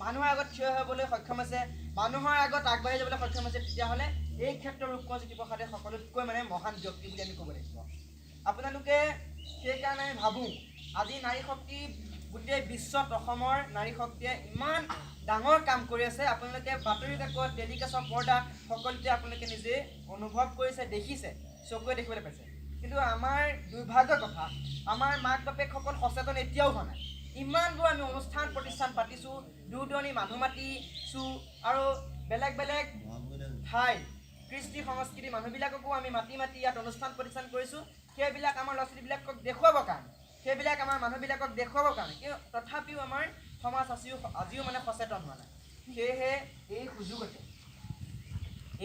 মানুহৰ আগত থিয় হ'বলৈ সক্ষম হৈছে, মানুহৰ আগত আগবাঢ়ি যাবলৈ সক্ষম হৈছে, তেতিয়াহ'লে এই ক্ষেত্ৰত ৰূপকোঁৱৰ জ্যোতিপ্ৰসাদে সকলোতকৈ মানে মহান ব্যক্তি বুলি আমি ক'ব লাগিব। আপোনালোকে সেইকাৰণে আমি ভাবোঁ আজি নাৰী শক্তি গোটেই বিশ্বত অসমৰ নাৰী শক্তিয়ে ইমান ডাঙৰ কাম কৰি আছে। আপোনালোকে বাতৰি কাকত, টেলিকাষ্টৰ পৰ্দা সকলোতে আপোনালোকে নিজে অনুভৱ কৰিছে, দেখিছে, চকুৱে দেখিবলৈ পাইছে। কিন্তু আমাৰ দুৰ্ভাগ্যৰ কথা, আমাৰ মাক বাপেকসকল সচেতন এতিয়াও হোৱা নাই। ইমানবোৰ আমি অনুষ্ঠান প্ৰতিষ্ঠান পাতিছোঁ, দূৰ দূৰণি মানুহ মাতিছোঁ, আৰু বেলেগ বেলেগ ঠাই কৃষ্টি সংস্কৃতি মানুহবিলাককো আমি মাতি ইয়াত অনুষ্ঠান প্ৰতিষ্ঠান কৰিছোঁ। সেইবিলাক আমাৰ ল'ৰা ছোৱালীবিলাকক দেখুৱাবৰ কাৰণে, সেইবিলাক আমাৰ মানুহবিলাকক দেখুৱাবৰ কাৰণে, কিন্তু তথাপিও আমাৰ সমাজ আজিও মানে সচেতন হোৱা নাই। সেয়েহে এই সুযোগতে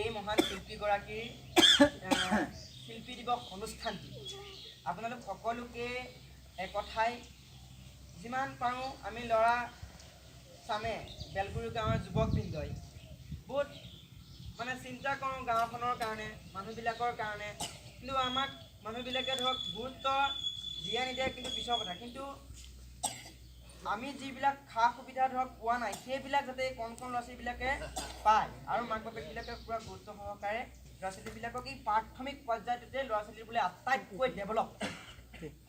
এই মহান শিল্পীগৰাকীৰ শিল্পী দিৱস অনুষ্ঠানটি আপোনালোক সকলোকে একঠাই যিমান পাৰোঁ আমি ল'ৰা চামে বেলগুৰি গাঁৱৰ যুৱকবৃন্দই বহুত মানে চিন্তা কৰোঁ গাঁওখনৰ কাৰণে, মানুহবিলাকৰ কাৰণে, কিন্তু আমাক মানুহবিলাকে ধৰক গুৰুত্ব দিয়ে নিদিয়ে কিন্তু পিছৰ কথা। কিন্তু আমি যিবিলাক সা সুবিধা ধৰক পোৱা নাই, সেইবিলাক যাতে কণ ল'ৰা ছোৱালীবিলাকে পায়, আৰু মাক বাপেকবিলাকে পূৰা গুৰুত্ব সহকাৰে ল'ৰা ছোৱালীবিলাকক এই প্ৰাথমিক পৰ্যায়টোতে ল'ৰা ছোৱালীৰ বোলে আটাইতকৈ ডেভেলপ,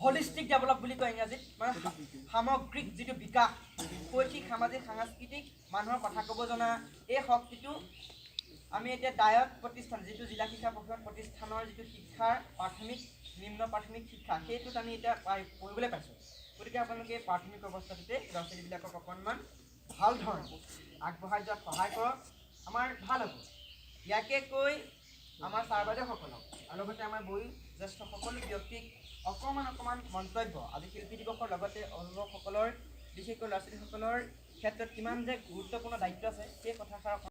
হলিষ্টিক ডেভেলপ বুলি কয় ইংৰাজীত, মানে সামগ্ৰিক যিটো বিকাশ, শৈক্ষিক সামাজিক সাংস্কৃতিক মানুহৰ কথা ক'ব জনা, এই শক্তিটো আমি এতিয়া ডায়ট প্ৰতিষ্ঠান, যিটো জিলা শিক্ষা পৰিষদ প্ৰতিষ্ঠানৰ যিটো শিক্ষাৰ প্ৰাথমিক নিম্ন প্ৰাথমিক শিক্ষা, সেইটোত আমি এতিয়া পঢ়িবলৈ পাইছোঁ। গতিকে আপোনালোকে প্ৰাথমিক অৱস্থাটোতে ল'ৰা ছোৱালীবিলাকক অকণমান ভাল ধৰণে আগবঢ়াই যোৱাত সহায় কৰক, আমাৰ ভাল হ'ব। ইয়াকে কৈ আমাৰ ছাৰ বাইদেউসকলক আৰু লগতে আমাৰ বয়োজ্যেষ্ঠ সকলো ব্যক্তিক অকণমান মন্তব্য, আজি শিল্পী দিৱসৰ লগতে অভিভাৱকসকলৰ বিশেষকৈ ল'ৰা ছোৱালীসকলৰ ক্ষেত্ৰত কিমান যে গুৰুত্বপূৰ্ণ দায়িত্ব আছে, সেই কথাষাৰ